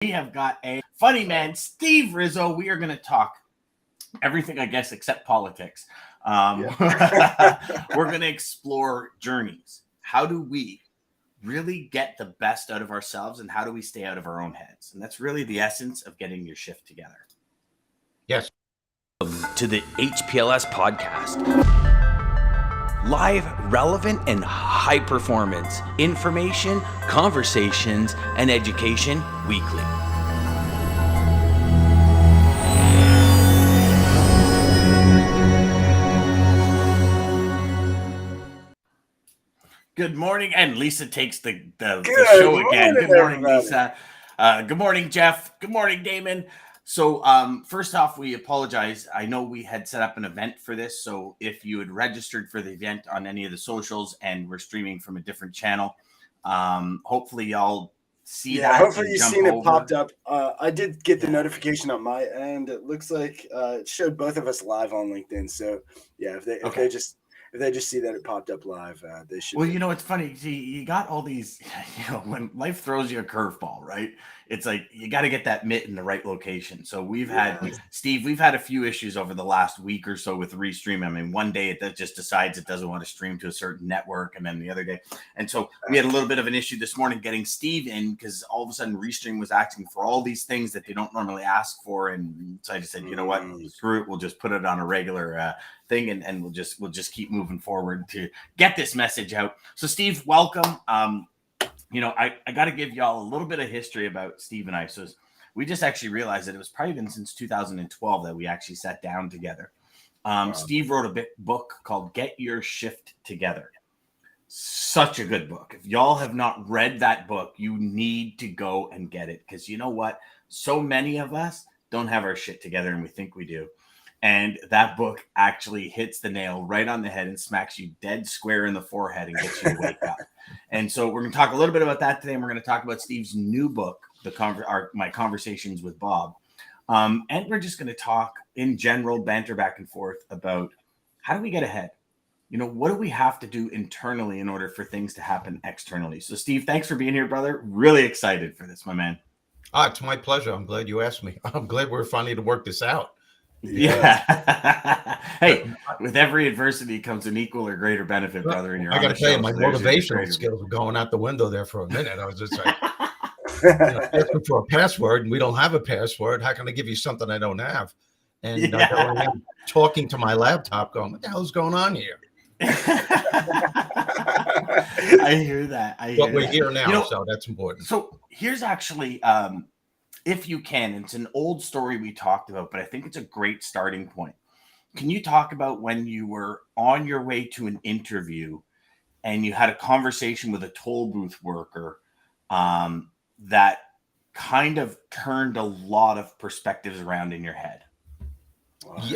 We have got a funny man, Steve Rizzo. We are going to talk everything, I guess, except politics. We're going to explore journeys. How do we really get the best out of ourselves, and how do we stay out of our own heads? And that's really the essence of getting your shift together. Yes. To the HPLS podcast. Live, relevant, and high performance information, conversations, and education weekly. Good morning, and Lisa takes the show again. Good morning, everybody. Lisa. Good morning, Jeff. Good morning, Daman. So first off, we apologize. I know we had set up an event for this, so if you had registered for the event on any of the socials and we're streaming from a different channel, hopefully y'all see that. Hopefully you've seen it popped up. I did get the notification on my end. It looks like it showed both of us live on LinkedIn. So yeah, if they just see that it popped up live, they should. Well, you know, it's funny. See, you got all these, when life throws you a curveball, right? It's like you got to get that mitt in the right location. So we've had, Steve, we've had a few issues over the last week or so with Restream. I mean, one day it just decides it doesn't want to stream to a certain network, and then the other day. And so we had a little bit of an issue this morning getting Steve in, because all of a sudden Restream was asking for all these things that they don't normally ask for. And so I just said, you know what, screw it. We'll just put it on a regular thing, and we'll just keep moving forward to get this message out. So Steve, welcome. You know, I got to give y'all a little bit of history about Steve and I. So we just actually realized that it was probably been since 2012 that we actually sat down together. Steve wrote a book called Get Your Shift Together. Such a good book. If y'all have not read that book, you need to go and get it, because you know what? So many of us don't have our shit together, and we think we do. And that book actually hits the nail right on the head and smacks you dead square in the forehead and gets you to wake up. And so we're going to talk a little bit about that today. And we're going to talk about Steve's new book, My Conversations with Bob. And we're just going to talk in general, banter back and forth about how do we get ahead? You know, what do we have to do internally in order for things to happen externally? So Steve, thanks for being here, brother. Really excited for this, my man. It's my pleasure. I'm glad you asked me. I'm glad we're finally to work this out. Yeah. Hey, with every adversity comes an equal or greater benefit, brother. And I got to tell you, my motivational skills were going out the window there for a minute. I was just like, asking for a password, and we don't have a password. How can I give you something I don't have? And I'm talking to my laptop, going, "What the hell's going on here?" I hear that. But we're here now, so that's important. So here's actually. If you can, it's an old story we talked about, but I think it's a great starting point. Can you talk about when you were on your way to an interview and you had a conversation with a toll booth worker that kind of turned a lot of perspectives around in your head?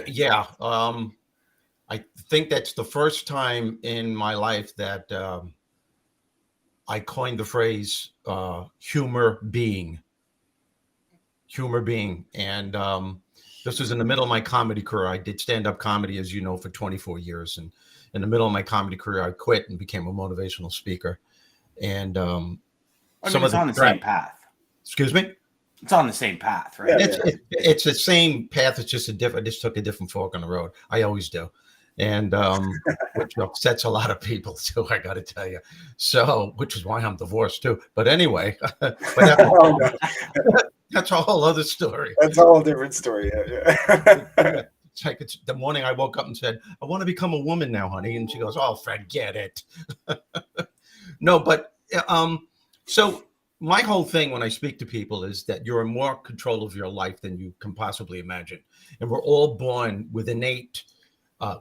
Yeah. I think that's the first time in my life that I coined the phrase humor being. And this was in the middle of my comedy career. I did stand-up comedy, as you know, for 24 years. And in the middle of my comedy career, I quit and became a motivational speaker. And it's on the same path. Excuse me? It's on the same path, right? It's the same path. It's just I just took a different fork on the road. I always do. And which upsets a lot of people too, I got to tell you. So, which is why I'm divorced too. But anyway, that's a whole other story. That's a whole different story. Yeah. It's like the morning I woke up and said, "I want to become a woman now, honey," and she goes, "Oh, forget it." No, but so my whole thing when I speak to people is that you're in more control of your life than you can possibly imagine, and we're all born with innate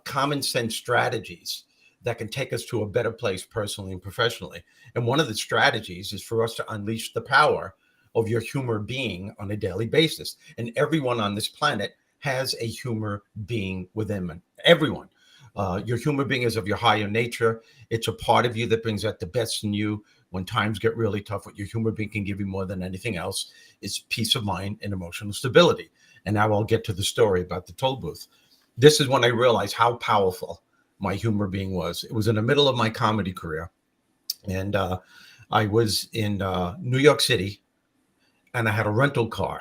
common sense strategies that can take us to a better place personally and professionally. And one of the strategies is for us to unleash the power of your humor being on a daily basis. And everyone on this planet has a humor being within them. Everyone. Your humor being is of your higher nature. It's a part of you that brings out the best in you when times get really tough. What your humor being can give you more than anything else is peace of mind and emotional stability. And now I'll get to the story about the toll booth. This is when I realized how powerful my humor being was. It was in the middle of my comedy career. And I was in New York City and I had a rental car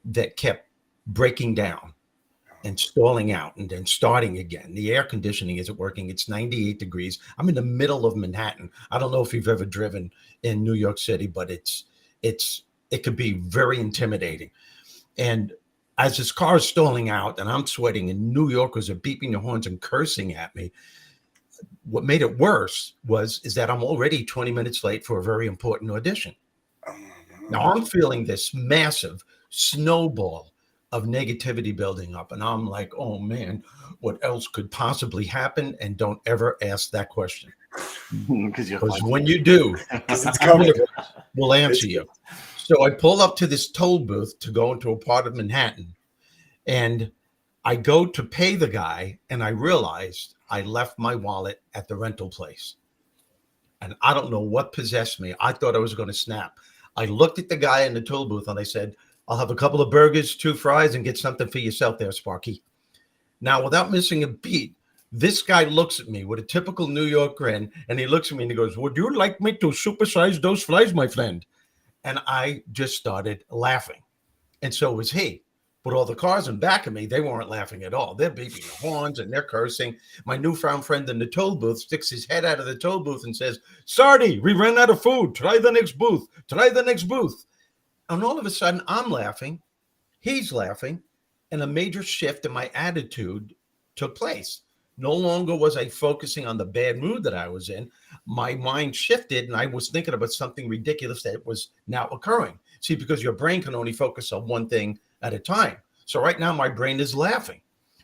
that kept breaking down and stalling out and then starting again. The air conditioning isn't working. It's 98 degrees. I'm in the middle of Manhattan. I don't know if you've ever driven in New York City, but it could be very intimidating. And as this car is stalling out and I'm sweating and New Yorkers are beeping their horns and cursing at me, what made it worse is that I'm already 20 minutes late for a very important audition. Now I'm feeling this massive snowball of negativity building up. And I'm like, oh man, what else could possibly happen? And don't ever ask that question. Because when you do, the universe will answer you. So I pull up to this toll booth to go into a part of Manhattan. And I go to pay the guy, and I realized I left my wallet at the rental place. And I don't know what possessed me. I thought I was going to snap. I looked at the guy in the toll booth and I said, I'll have a couple of burgers, 2 fries, and get something for yourself there, Sparky. Now, without missing a beat, this guy looks at me with a typical New York grin, and he looks at me and he goes, would you like me to supersize those fries, my friend? And I just started laughing. And so was he. But all the cars in back of me, they weren't laughing at all. They're beeping the horns and they're cursing. My newfound friend in the toll booth sticks his head out of the toll booth and says, Sardi, we ran out of food. Try the next booth. Try the next booth. And all of a sudden, I'm laughing. He's laughing. And a major shift in my attitude took place. No longer was I focusing on the bad mood that I was in. My mind shifted and I was thinking about something ridiculous that was now occurring. See, because your brain can only focus on one thing at a time. So right now my brain is laughing.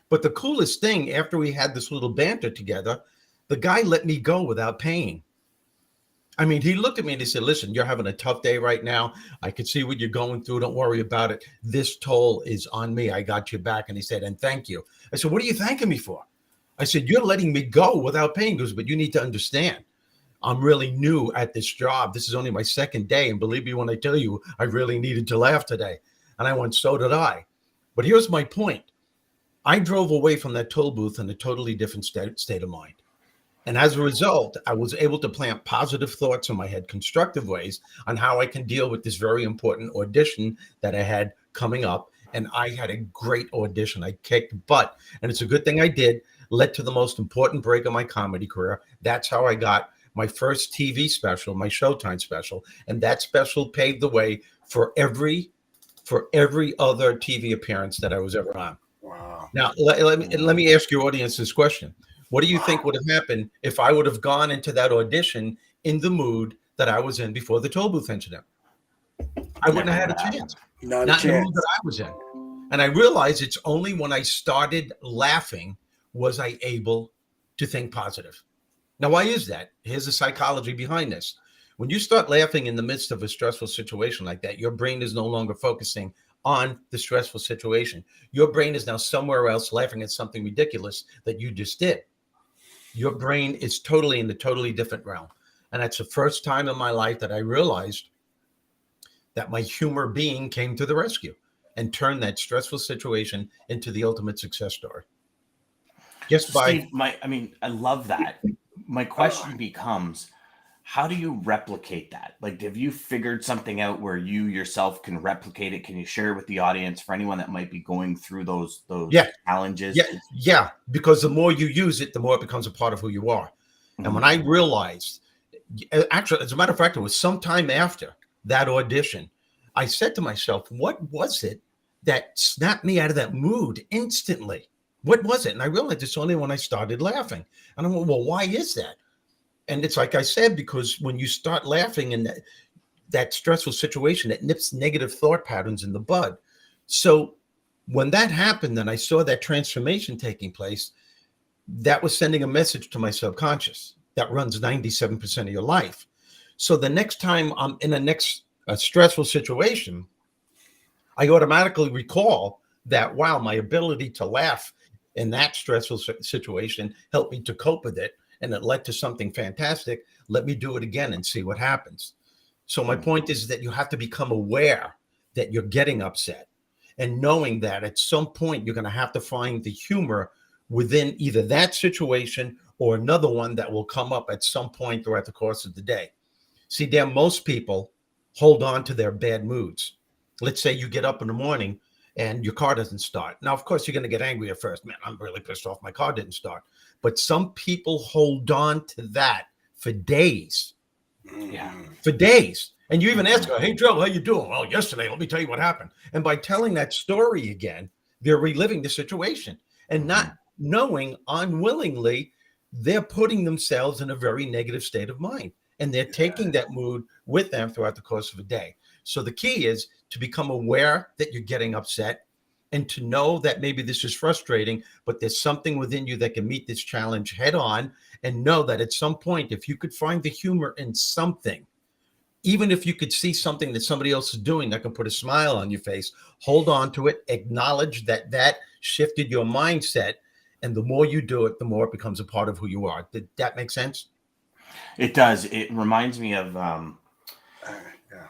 But the coolest thing, after we had this little banter together, the guy let me go without paying. I mean, he looked at me and he said, listen, you're having a tough day right now. I can see what you're going through. Don't worry about it. This toll is on me. I got you back. And he said, and thank you. I said, what are you thanking me for? I said, you're letting me go without paying. He goes, but you need to understand, I'm really new at this job. This is only my 2nd day. And believe me when I tell you, I really needed to laugh today. And I went, so did I. But here's my point. I drove away from that toll booth in a totally different state of mind. And as a result, I was able to plant positive thoughts in my head, constructive ways on how I can deal with this very important audition that I had coming up. And I had a great audition. I kicked butt. And it's a good thing I did. Led to the most important break of my comedy career. That's how I got my first TV special, my Showtime special. And that special paved the way for every other TV appearance that I was ever on. Wow. Now, let me ask your audience this question. What do you think would have happened if I would have gone into that audition in the mood that I was in before the toll booth incident? I wouldn't have had a chance. Not in the mood that I was in. And I realized it's only when I started laughing was I able to think positive. Now, why is that? Here's the psychology behind this. When you start laughing in the midst of a stressful situation like that, your brain is no longer focusing on the stressful situation. Your brain is now somewhere else laughing at something ridiculous that you just did. Your brain is totally in a totally different realm. And that's the first time in my life that I realized that my humor being came to the rescue and turned that stressful situation into the ultimate success story. Just by Steve, I love that. My question becomes, how do you replicate that? Like, have you figured something out where you yourself can replicate it? Can you share with the audience for anyone that might be going through those challenges? Yeah, because the more you use it, the more it becomes a part of who you are. Mm-hmm. And when I realized, actually, as a matter of fact, it was sometime after that audition, I said to myself, what was it that snapped me out of that mood instantly? What was it? And I realized it's only when I started laughing. And I went, well, why is that? And it's like I said, because when you start laughing in that stressful situation, it nips negative thought patterns in the bud. So when that happened, and I saw that transformation taking place, that was sending a message to my subconscious that runs 97% of your life. So the next time I'm in a stressful situation, I automatically recall that, wow, my ability to laugh in that stressful situation helped me to cope with it. And it led to something fantastic. Let me do it again and see what happens. So my point is that you have to become aware that you're getting upset and knowing that at some point you're going to have to find the humor within either that situation or another one that will come up at some point throughout the course of the day. See, Dan, most people hold on to their bad moods. Let's say you get up in the morning and your car doesn't start. Now, of course, you're going to get angry at first. Man, I'm really pissed off. My car didn't start. But some people hold on to that for days. Yeah. For days. And you even ask her, hey, Joe, how you doing? Well, yesterday, let me tell you what happened. And by telling that story again, they're reliving the situation and not knowing unwillingly, they're putting themselves in a very negative state of mind. And they're taking that mood with them throughout the course of a day. So the key is to become aware that you're getting upset and to know that maybe this is frustrating, but there's something within you that can meet this challenge head on, and know that at some point, if you could find the humor in something, even if you could see something that somebody else is doing that can put a smile on your face, hold on to it, acknowledge that that shifted your mindset. And the more you do it, the more it becomes a part of who you are. Did that make sense? It does. It reminds me of,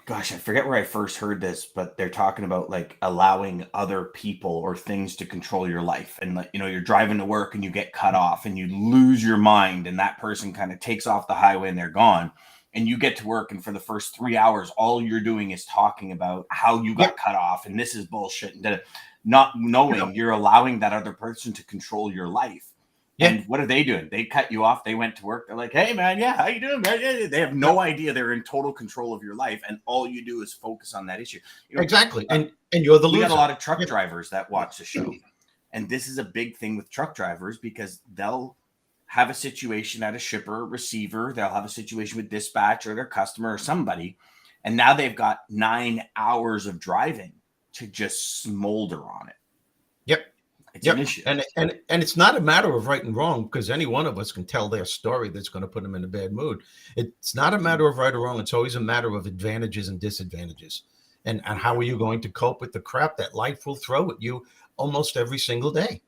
gosh, I forget where I first heard this, but they're talking about like allowing other people or things to control your life. And like, you're driving to work and you get cut off and you lose your mind, and that person kind of takes off the highway and they're gone. And you get to work, and for the first 3 hours, all you're doing is talking about how you got cut off and this is bullshit. And not knowing you're allowing that other person to control your life. Yeah. And what are they doing? They cut you off. They went to work. They're like, hey, man, yeah, how you doing, man? Yeah. They have no idea they're in total control of your life. And all you do is focus on that issue. Exactly. And you're the loser. We got a lot of truck drivers that watch the show. And this is a big thing with truck drivers, because they'll have a situation at a shipper, receiver. They'll have a situation with dispatch or their customer or somebody. And now they've got 9 hours of driving to just smolder on it. Yep. It's an issue. And it's not a matter of right and wrong, because any one of us can tell their story that's going to put them in a bad mood. It's not a matter of right or wrong. It's always a matter of advantages and disadvantages. And how are you going to cope with the crap that life will throw at you almost every single day?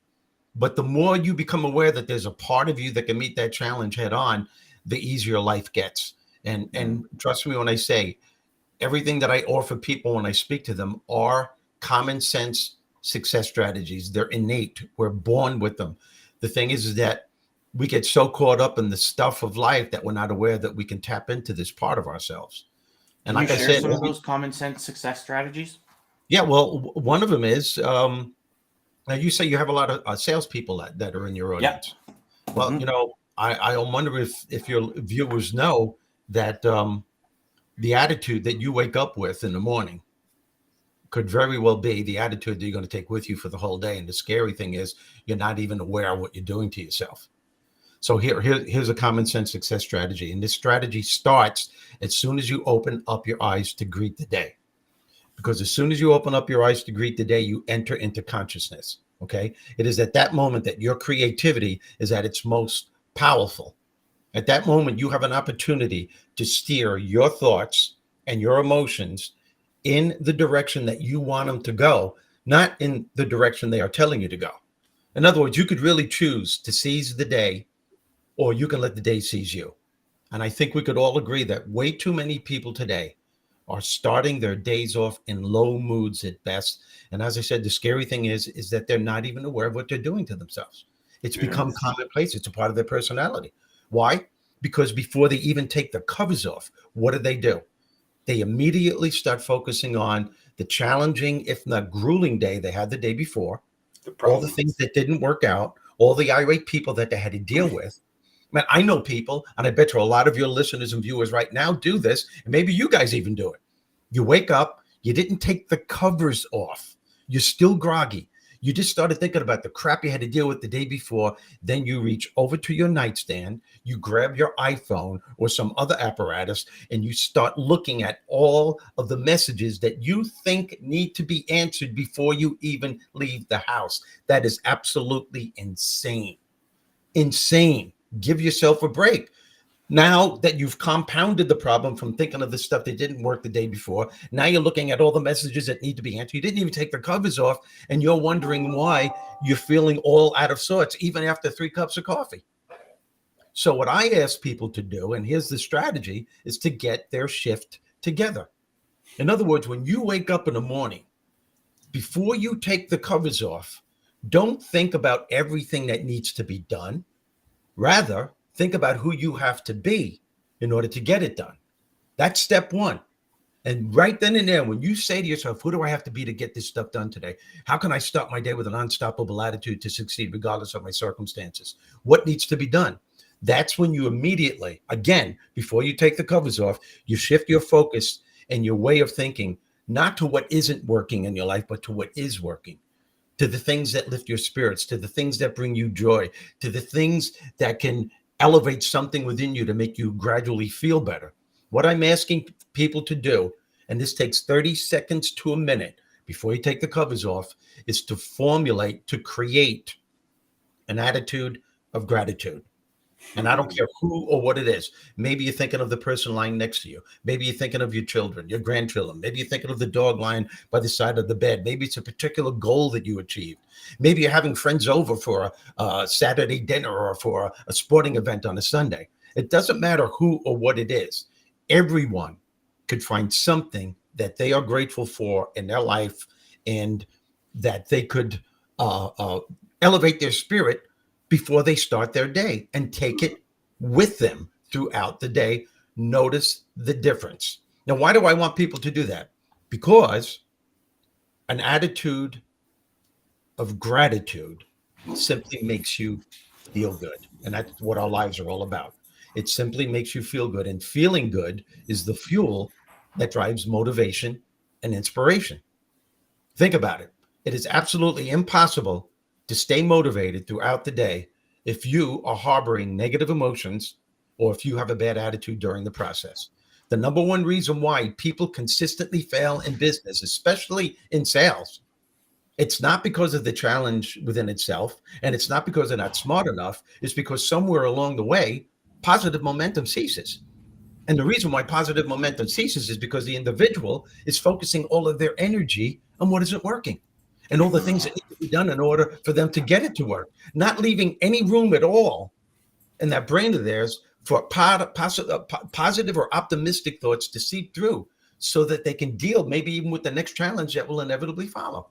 But the more you become aware that there's a part of you that can meet that challenge head on, the easier life gets. And trust me when I say, everything that I offer people when I speak to them are common sense success strategies. They're innate. We're born with them. The thing is that we get so caught up in the stuff of life that we're not aware that we can tap into this part of ourselves. And can like you I share said, some of those common sense success strategies? Yeah, well, one of them is, now you say you have a lot of salespeople that are in your audience. Yep. Well, I wonder if your viewers know that the attitude that you wake up with in the morning could very well be the attitude that you're going to take with you for the whole day. And the scary thing is you're not even aware of what you're doing to yourself. So here's a common sense success strategy. And this strategy starts as soon as you open up your eyes to greet the day. Because as soon as you open up your eyes to greet the day, you enter into consciousness. Okay. It is at that moment that your creativity is at its most powerful. At that moment, you have an opportunity to steer your thoughts and your emotions in the direction that you want them to go, not in the direction they are telling you to go. In other words, you could really choose to seize the day, or you can let the day seize you. And I think we could all agree that way too many people today are starting their days off in low moods at best. And as I said, the scary thing is that they're not even aware of what they're doing to themselves. It's become commonplace. It's a part of their personality. Why? Because before they even take the covers off, what do? They immediately start focusing on the challenging, if not grueling day they had the day before, all the things that didn't work out, all the irate people that they had to deal with. Man, I know people, and I bet you a lot of your listeners and viewers right now do this, and maybe you guys even do it. You wake up, you didn't take the covers off. You're still groggy. You just started thinking about the crap you had to deal with the day before. Then you reach over to your nightstand, you grab your iPhone or some other apparatus, and you start looking at all of the messages that you think need to be answered before you even leave the house. That is absolutely insane. Insane. Give yourself a break. Now that you've compounded the problem from thinking of the stuff that didn't work the day before, now you're looking at all the messages that need to be answered. You didn't even take the covers off, and you're wondering why you're feeling all out of sorts, even after 3 cups of coffee. So what I ask people to do, and here's the strategy, is to get their shift together. In other words, when you wake up in the morning, before you take the covers off, don't think about everything that needs to be done. Rather, think about who you have to be in order to get it done. That's step one. And right then and there, when you say to yourself, who do I have to be to get this stuff done today? How can I start my day with an unstoppable attitude to succeed regardless of my circumstances? What needs to be done? That's when you immediately, again, before you take the covers off, you shift your focus and your way of thinking, not to what isn't working in your life, but to what is working, to the things that lift your spirits, to the things that bring you joy, to the things that can elevate something within you to make you gradually feel better. What I'm asking people to do, and this takes 30 seconds to a minute before you take the covers off, is to formulate, to create an attitude of gratitude. And I don't care who or what it is. Maybe you're thinking of the person lying next to you. Maybe you're thinking of your children, your grandchildren. Maybe you're thinking of the dog lying by the side of the bed. Maybe it's a particular goal that you achieved. Maybe you're having friends over for a Saturday dinner or for a sporting event on a Sunday. It doesn't matter who or what it is. Everyone could find something that they are grateful for in their life, and that they could elevate their spirit before they start their day and take it with them throughout the day. Notice the difference. Now, why do I want people to do that? Because an attitude of gratitude simply makes you feel good. And that's what our lives are all about. It simply makes you feel good. And feeling good is the fuel that drives motivation and inspiration. Think about it. It is absolutely impossible to stay motivated throughout the day if you are harboring negative emotions or if you have a bad attitude during the process. The number one reason why people consistently fail in business, especially in sales, it's not because of the challenge within itself, and it's not because they're not smart enough. It's because somewhere along the way, positive momentum ceases. And the reason why positive momentum ceases is because the individual is focusing all of their energy on what isn't working and all the things that need to be done in order for them to get it to work, not leaving any room at all in that brain of theirs for positive or optimistic thoughts to seep through so that they can deal maybe even with the next challenge that will inevitably follow.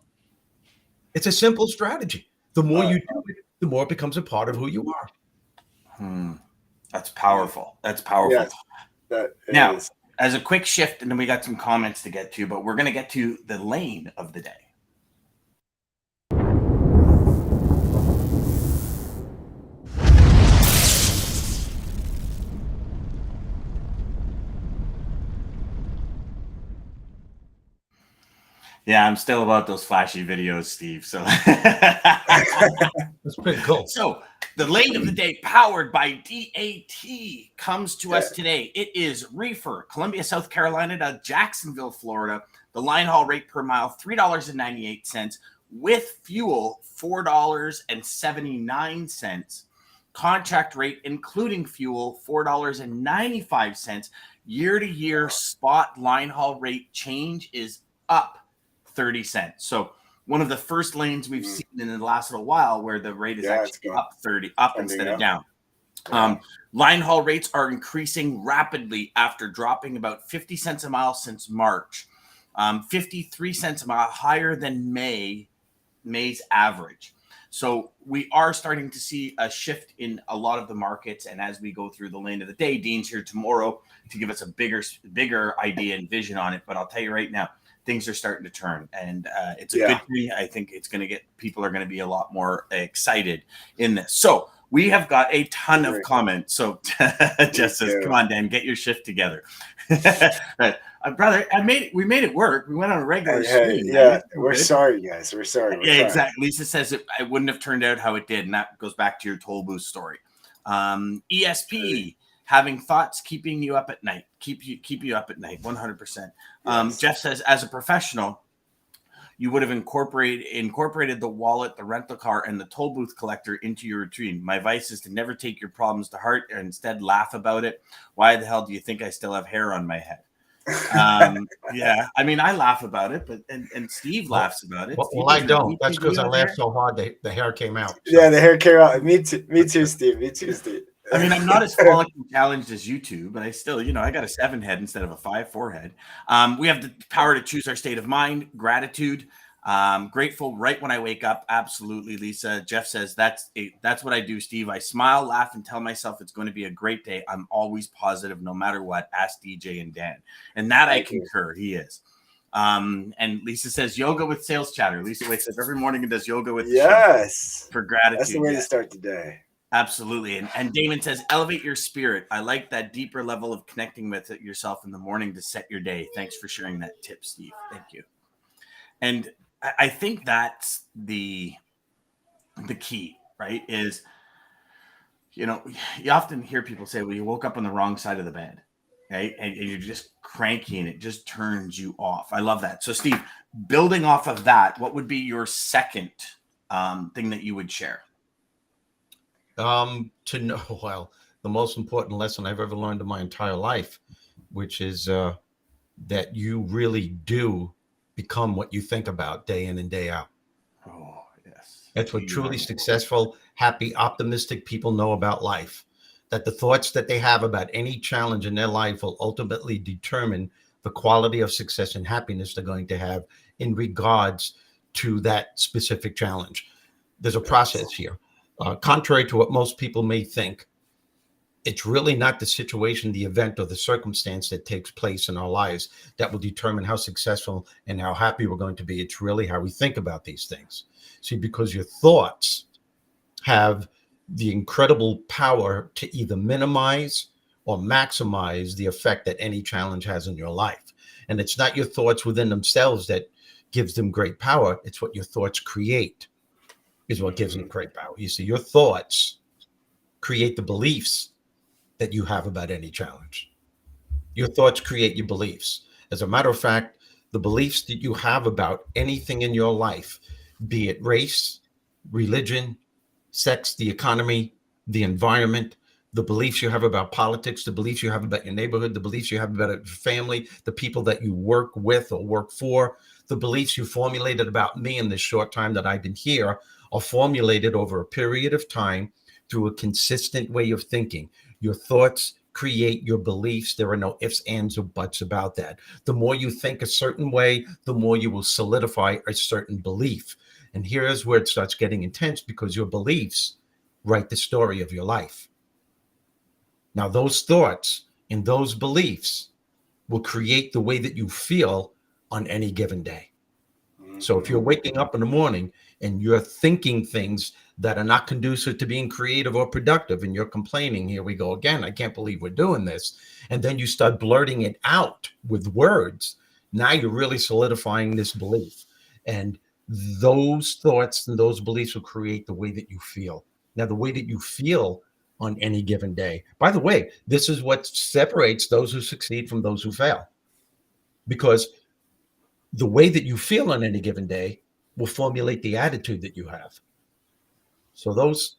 It's a simple strategy. The more you do it, the more it becomes a part of who you are. That's powerful. That's powerful. Yes, that now, is. as a quick shift, and then we got some comments to get to, but we're going to get to the lane of the day. Yeah, I'm still about those flashy videos, Steve. So That's pretty cool. So the lane of the day, powered by DAT, comes to us today. It is reefer, Columbia, South Carolina to Jacksonville, Florida. The line haul rate per mile, $3.98. With fuel, $4.79. Contract rate, including fuel, $4.95. Year-to-year spot line haul rate change is up 30 cents. So one of the first lanes we've seen in the last little while where the rate is actually up instead of down. Line haul rates are increasing rapidly after dropping about 50 cents a mile since March. 53 cents a mile higher than May's average. So we are starting to see a shift in a lot of the markets. And as we go through the lane of the day, Dean's here tomorrow to give us a bigger idea and vision on it. But I'll tell you right now, things are starting to turn, and it's a good thing. I think it's going to get people are going to be a lot more excited in this. So we have got a ton of comments. So Jess says, "Come on, Dan, get your shift together." Brother, we made it work. We went on a regular stream. Yeah, we're sorry, guys. We're sorry. Exactly. Lisa says it wouldn't have turned out how it did, and that goes back to your toll booth story. ESP. Having thoughts keeping you up at night, keep you up at night, 100%. Yes. Jeff says, as a professional, you would have incorporated the wallet, the rental car, and the toll booth collector into your routine. My advice is to never take your problems to heart and instead laugh about it. Why the hell do you think I still have hair on my head? Yeah, I mean, I laugh about it, but and Steve laughs about it. Well, I don't. That's because I laughed so hard the hair came out. So. Yeah, the hair came out. Me too, Steve. Me too, Steve. I mean, I'm not as follicle challenged as you two, but I still, I got a 7 head instead of a 5 forehead. We have the power to choose our state of mind, gratitude. Grateful right when I wake up. Absolutely, Lisa. Jeff says that's what I do, Steve. I smile, laugh, and tell myself it's going to be a great day. I'm always positive no matter what. Ask DJ and Dan. And that I concur. He is. And Lisa says yoga with sales chatter. Lisa wakes up every morning and does yoga with for gratitude. That's the way to start the day. Absolutely. And Daman says, elevate your spirit. I like that deeper level of connecting with it yourself in the morning to set your day. Thanks for sharing that tip, Steve. Thank you. And I think that's the key, right? Is, you often hear people say, well, you woke up on the wrong side of the bed, right? And you're just cranky and it just turns you off. I love that. So Steve, building off of that, what would be your second thing that you would share? To know, well, the most important lesson I've ever learned in my entire life, which is that you really do become what you think about day in and day out. Oh, yes. That's what truly successful, happy, optimistic people know about life. That the thoughts that they have about any challenge in their life will ultimately determine the quality of success and happiness they're going to have in regards to that specific challenge. There's a process here. Contrary to what most people may think, it's really not the situation, the event, or the circumstance that takes place in our lives that will determine how successful and how happy we're going to be. It's really how we think about these things. See, because your thoughts have the incredible power to either minimize or maximize the effect that any challenge has in your life. And it's not your thoughts within themselves that gives them great power. It's what your thoughts create is what gives them great power. You see, your thoughts create the beliefs that you have about any challenge. Your thoughts create your beliefs. As a matter of fact, the beliefs that you have about anything in your life, be it race, religion, sex, the economy, the environment, the beliefs you have about politics, the beliefs you have about your neighborhood, the beliefs you have about your family, the people that you work with or work for, the beliefs you formulated about me in this short time that I've been here are formulated over a period of time through a consistent way of thinking. Your thoughts create your beliefs. There are no ifs, ands, or buts about that. The more you think a certain way, the more you will solidify a certain belief. And here's where it starts getting intense, because your beliefs write the story of your life. Now, those thoughts and those beliefs will create the way that you feel on any given day. So if you're waking up in the morning and you're thinking things that are not conducive to being creative or productive, and you're complaining, here we go again, I can't believe we're doing this, and then you start blurting it out with words, now you're really solidifying this belief. And those thoughts and those beliefs will create the way that you feel. Now, the way that you feel on any given day, by the way, this is what separates those who succeed from those who fail. Because the way that you feel on any given day will formulate the attitude that you have. So those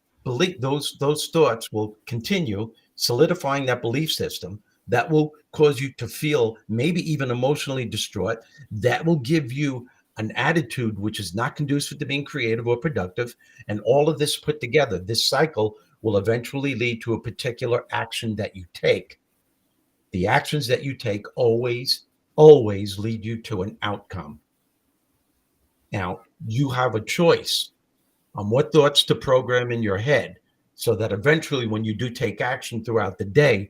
thoughts will continue solidifying that belief system that will cause you to feel maybe even emotionally distraught. That will give you an attitude which is not conducive to being creative or productive. And all of this put together, this cycle will eventually lead to a particular action that you take. The actions that you take always lead you to an outcome. Now, you have a choice on what thoughts to program in your head so that eventually when you do take action throughout the day,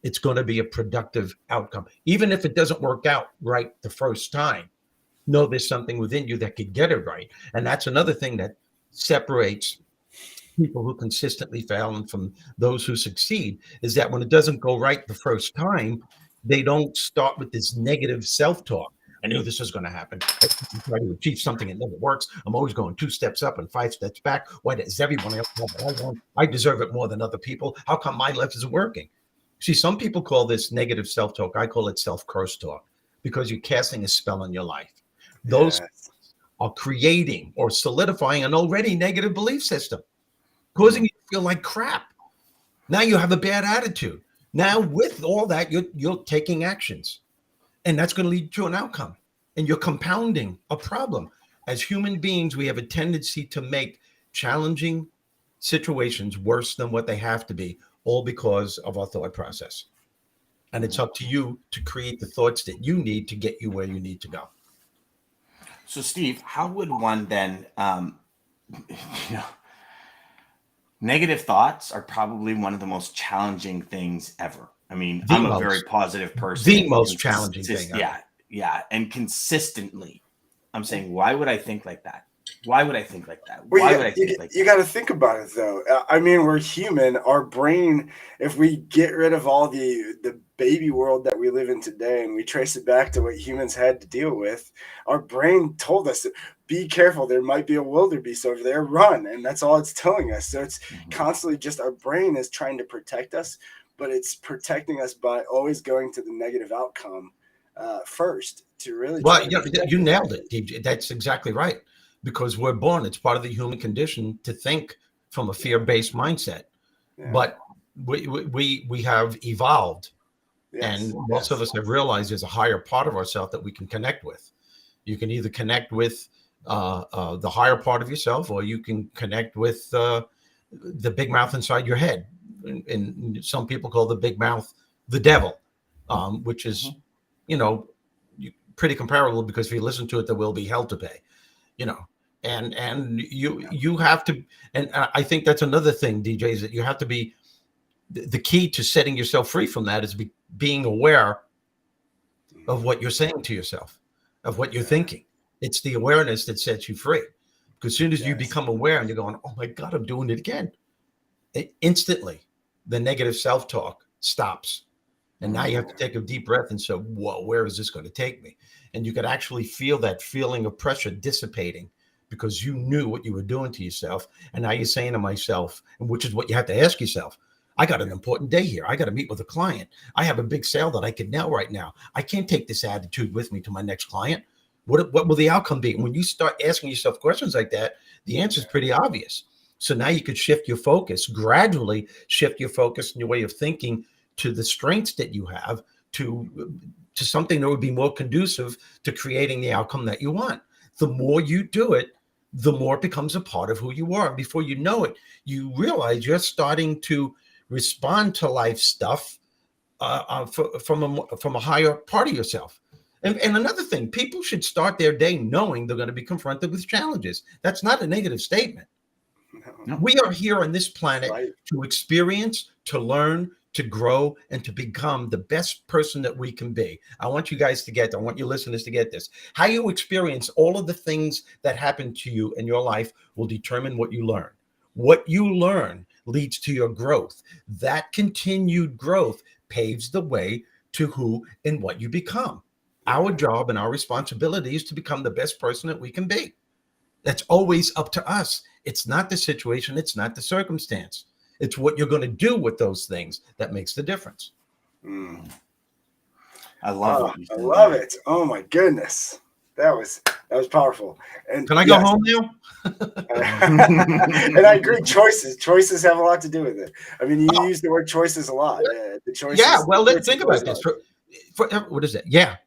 it's going to be a productive outcome. Even if it doesn't work out right the first time, know there's something within you that could get it right. And that's another thing that separates people who consistently fail and from those who succeed, is that when it doesn't go right the first time, they don't start with this negative self-talk. I knew this was going to happen. I try to achieve something, it never works. I'm always going 2 steps up and 5 steps back. Why does everyone else have what I want? I deserve it more than other people. How come my life isn't working? See, some people call this negative self-talk. I call it self-curse talk, because you're casting a spell on your life. Those are creating or solidifying an already negative belief system, causing you to feel like crap. Now you have a bad attitude. Now with all that, you're taking actions, and that's going to lead to an outcome, and you're compounding a problem. As human beings, we have a tendency to make challenging situations worse than what they have to be, all because of our thought process. And it's up to you to create the thoughts that you need to get you where you need to go. So, Steve, how would one then, you know, negative thoughts are probably one of the most challenging things ever. I mean, I'm a very positive person. The most challenging thing ever. Yeah, yeah. And consistently, I'm saying, why would I think like that? Why would I think like that? Why would I think like that? You got to think about it, though. I mean, we're human. Our brain, if we get rid of all the baby world that we live in today and we trace it back to what humans had to deal with, our brain told us, be careful. There might be a wildebeest over there. Run. And that's all it's telling us. So it's constantly just our brain is trying to protect us, but it's protecting us by always going to the negative outcome first to really. Well, you nailed it, DJ. That's exactly right. Because we're born, it's part of the human condition to think from a fear-based mindset. Yeah. But we have evolved, and most of us have realized there's a higher part of ourselves that we can connect with. You can either connect with the higher part of yourself, or you can connect with the big mouth inside your head. And some people call the big mouth the devil, which is, pretty comparable, because if you listen to it, there will be hell to pay. And you have to, and I think that's another thing, DJ, is that you have to be, the key to setting yourself free from that is being aware of what you're saying to yourself, of what you're thinking. It's the awareness that sets you free. Because as soon as you become aware and you're going, oh my God, I'm doing it again, instantly the negative self-talk stops. And now you have to take a deep breath and say, whoa, where is this going to take me? And you could actually feel that feeling of pressure dissipating, because you knew what you were doing to yourself. And now you're saying to myself, and which is what you have to ask yourself, I got an important day here. I got to meet with a client. I have a big sale that I could nail right now. I can't take this attitude with me to my next client. What will the outcome be? And when you start asking yourself questions like that, the answer is pretty obvious. So now you could shift your focus, gradually shift your focus and your way of thinking to the strengths that you have, to something that would be more conducive to creating the outcome that you want. The more you do it, the more it becomes a part of who you are. Before you know it, you realize you're starting to respond to life stuff from a higher part of yourself. And another thing, people should start their day knowing they're going to be confronted with challenges. That's not a negative statement. No. We are here on this planet to experience, to learn, to grow, and to become the best person that we can be. I want you guys to get, I want your listeners to get this. How you experience all of the things that happen to you in your life will determine what you learn. What you learn leads to your growth. That continued growth paves the way to who and what you become. Our job and our responsibility is to become the best person that we can be. That's always up to us. It's not the situation. It's not the circumstance. It's what you're going to do with those things that makes the difference. I love it. I love it. Oh my goodness. That was powerful. And can I go home now? And I agree. Choices have a lot to do with it. I mean, you use the word choices a lot. The choices. Yeah. Well, let's think about this. For what is it? Yeah.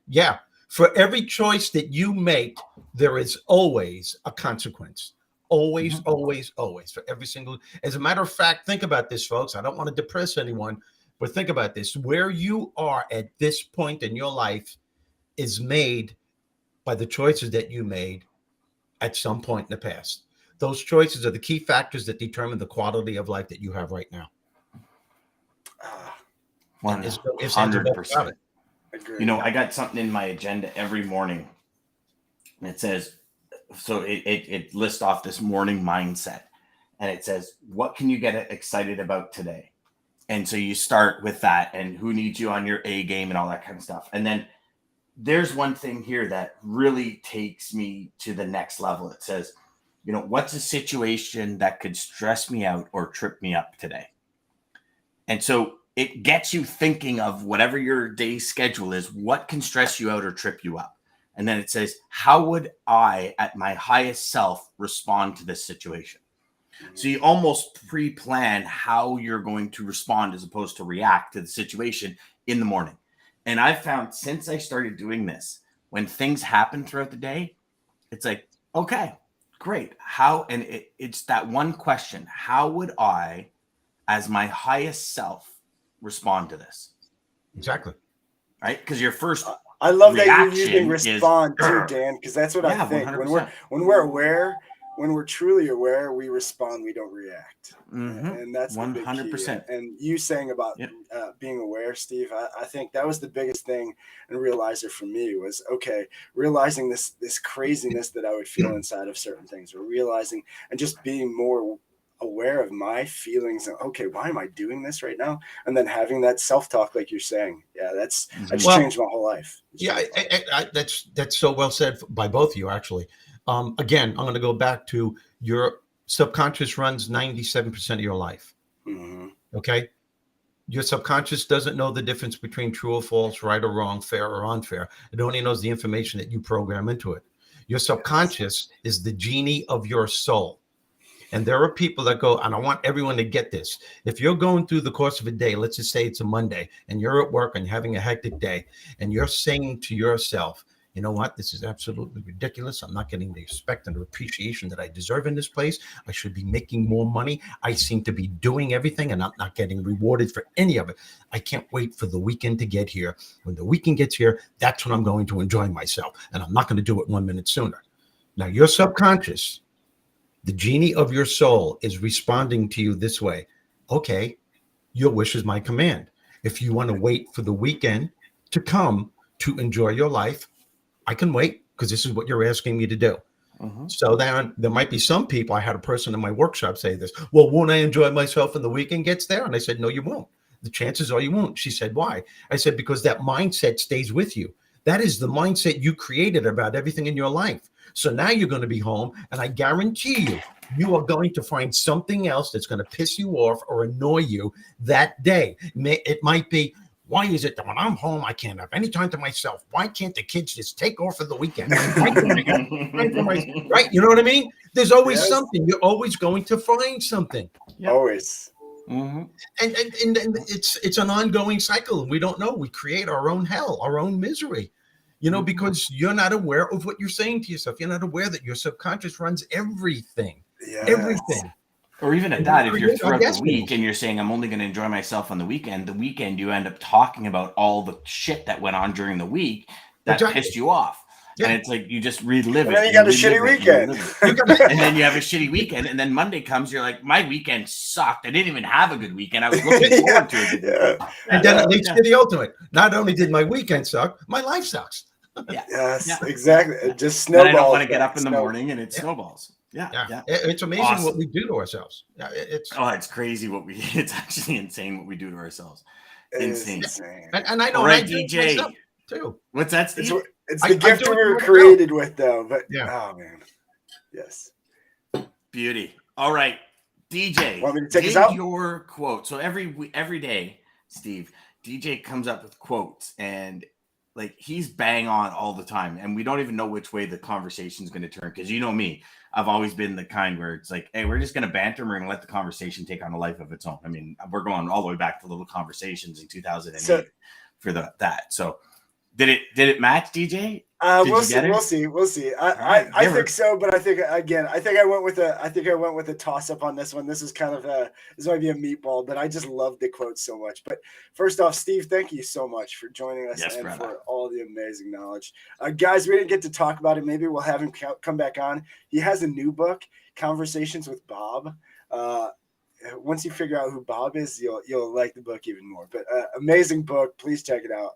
For every choice that you make, there is always a consequence. Always. For every single. As a matter of fact, think about this, folks. I don't want to depress anyone, but think about this. Where you are at this point in your life is made by the choices that you made at some point in the past. Those choices are the key factors that determine the quality of life that you have right now. 100%. I got something in my agenda every morning, and it says, so it lists off this morning mindset, and it says, what can you get excited about today? And so you start with that, and who needs you on your A game and all that kind of stuff. And then there's one thing here that really takes me to the next level. It says, what's a situation that could stress me out or trip me up today? And so it gets you thinking of whatever your day's schedule is, what can stress you out or trip you up? And then it says, how would I, at my highest self, respond to this situation? So you almost pre-plan how you're going to respond as opposed to react to the situation in the morning. And I've found since I started doing this, when things happen throughout the day, it's like, okay, great. It's that one question. How would I, as my highest self, respond to this? Exactly. Right? Because your first I love that you're using reaction is respond too, Dan, because that's what I yeah, think. 100%. When we're aware, when we're truly aware, we respond, we don't react. Mhm. And that's the big key. 100%. And you saying about Yep. being aware, Steve, I think that was the biggest thing and realizer for me was, okay, realizing this craziness that I would feel inside of certain things, or realizing and just being more aware of my feelings. And, okay, why am I doing this right now? And then having that self-talk, like you're saying, yeah, that's I just Well, changed my whole life. Yeah, that's so well said by both of you, actually. Again, I'm going to go back to your subconscious runs 97% of your life. Mm-hmm. Okay. Your subconscious doesn't know the difference between true or false, right or wrong, fair or unfair. It only knows the information that you program into it. Your subconscious is the genie of your soul. And there are people that go, and I want everyone to get this. If you're going through the course of a day, let's just say it's a Monday, and you're at work and you're having a hectic day, and you're saying to yourself, you know what? This is absolutely ridiculous. I'm not getting the respect and the appreciation that I deserve in this place. I should be making more money. I seem to be doing everything, and I'm not getting rewarded for any of it. I can't wait for the weekend to get here. When the weekend gets here, that's when I'm going to enjoy myself, and I'm not going to do it 1 minute sooner. Now, your subconscious, the genie of your soul, is responding to you this way. Okay, your wish is my command. If you want to wait for the weekend to come to enjoy your life, I can wait, because this is what you're asking me to do. Mhm. So then there might be some people, I had a person in my workshop say this, well, won't I enjoy myself when the weekend gets there? And I said, no, you won't. The chances are you won't. She said, why? I said, because that mindset stays with you. That is the mindset you created about everything in your life. So now you're going to be home, and I guarantee you, you are going to find something else that's going to piss you off or annoy you that day. It might be, why is it that when I'm home, I can't have any time to myself? Why can't the kids just take off for the weekend? Why can't I have time for right? You know what I mean? There's always Yes. something. You're always going to find something. Yep. Always. Mhm. And it's an ongoing cycle. We don't know. We create our own hell, our own misery, because you're not aware of what you're saying to yourself. You're not aware that your subconscious runs everything. Yes. Everything. Or even at And that, we if you're create our throughout the destiny. week and you're saying, I'm only going to enjoy myself on the weekend you end up talking about all the shit that went on during the week that Exactly. pissed you off. Yeah. And it's like you just relive And it. then you got a shitty relive it, you weekend. relive it. And then you have a shitty weekend. And then Monday comes, you're like, my weekend sucked. I didn't even have a good weekend. I was looking forward to it. Yeah. And then it leads to the ultimate. Not only did my weekend suck, my life sucks. Yeah. Yes, Yeah. exactly. It just Then snowballs. I don't want to get up in the Snow- morning and it snowballs. Yeah. It's amazing Awesome. what we do to ourselves. It's crazy it's actually insane what we do to ourselves. Insane. And I know. All right, I do it DJ. myself, too. What's that, Steve? It's the gift do we it were myself. created with, though. But Yeah. oh man, yes. Beauty. All right, DJ. Want me to take us give out? your quote. So every day, Steve, DJ comes up with quotes, and like he's bang on all the time, and we don't even know which way the conversation's going to turn. Because you know me, I've always been the kind where it's like, hey, we're just going to banter, and we're going to let the conversation take on a life of its own. I mean, we're going all the way back to little conversations in 2008 for that. So did it match, DJ? We'll see. I think so, but I think I went with a toss up on this one. This is kind of this might be a meatball, but I just love the quote so much. But first off, Steve, thank you so much for joining us and brother. for all the amazing knowledge. Guys, we didn't get to talk about it. Maybe we'll have him come back on. He has a new book, Conversations with Bob. Once you figure out who Bob is, you'll like the book even more. But amazing book. Please check it out.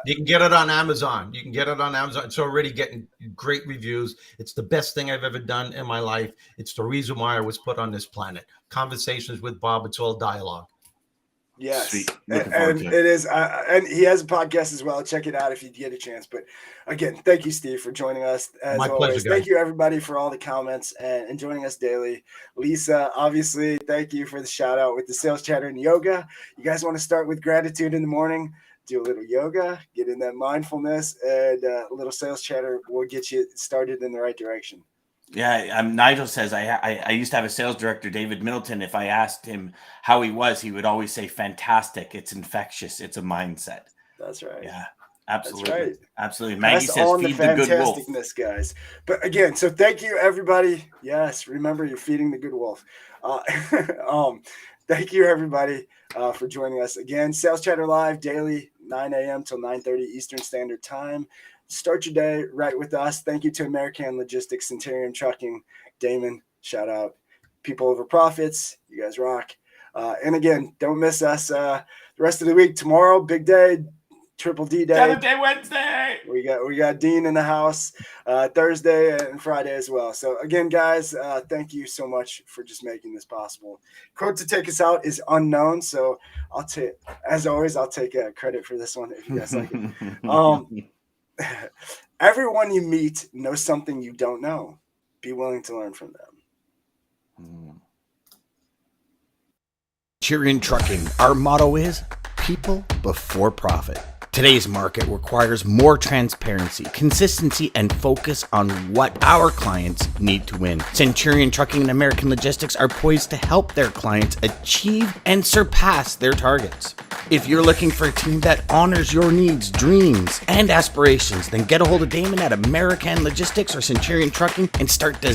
You can get it on Amazon. It's already getting great reviews. It's the best thing I've ever done in my life. It's the reason why I was put on this planet. Conversations with Bob. It's all dialogue. Yes, Sweet. And it is, and he has a podcast as well. Check it out if you get a chance. But again, thank you, Steve, for joining us. As My always, pleasure, guys. thank you everybody for all the comments and joining us daily. Lisa, obviously, thank you for the shout out with the sales chatter and yoga. You guys want to start with gratitude in the morning? Do a little yoga, get in that mindfulness, and a little sales chatter will get you started in the right direction. Yeah, Nigel says I used to have a sales director, David Middleton. If I asked him how he was, he would always say, "Fantastic! It's infectious. It's a mindset." That's right. Yeah, absolutely, That's right. Absolutely. Maggie Pass says, on "Feed the good wolf." fantasticness, guys. But again, so thank you, everybody. Yes, remember you're feeding the good wolf. Thank you, everybody, for joining us again. Sales Chatter Live daily, 9 a.m. till 9:30 Eastern Standard Time. Start your day right with us. Thank you to American Logistics, Centurion Trucking, Daman, shout out. People Over Profits, you guys rock. And again, don't miss us the rest of the week. Tomorrow, big day, Triple D Day. Saturday, Wednesday. We got Dean in the house Thursday and Friday as well. So again, guys, thank you so much for just making this possible. Quote to take us out is unknown, so as always, I'll take credit for this one if you guys like it. Everyone you meet knows something you don't know. Be willing to learn from them. Centurion Trucking, our motto is people before profit. Today's market requires more transparency, consistency, and focus on what our clients need to win. Centurion Trucking and American Logistics are poised to help their clients achieve and surpass their targets. If you're looking for a team that honors your needs, dreams, and aspirations, then get a hold of Daman at American Logistics or Centurion Trucking and start designing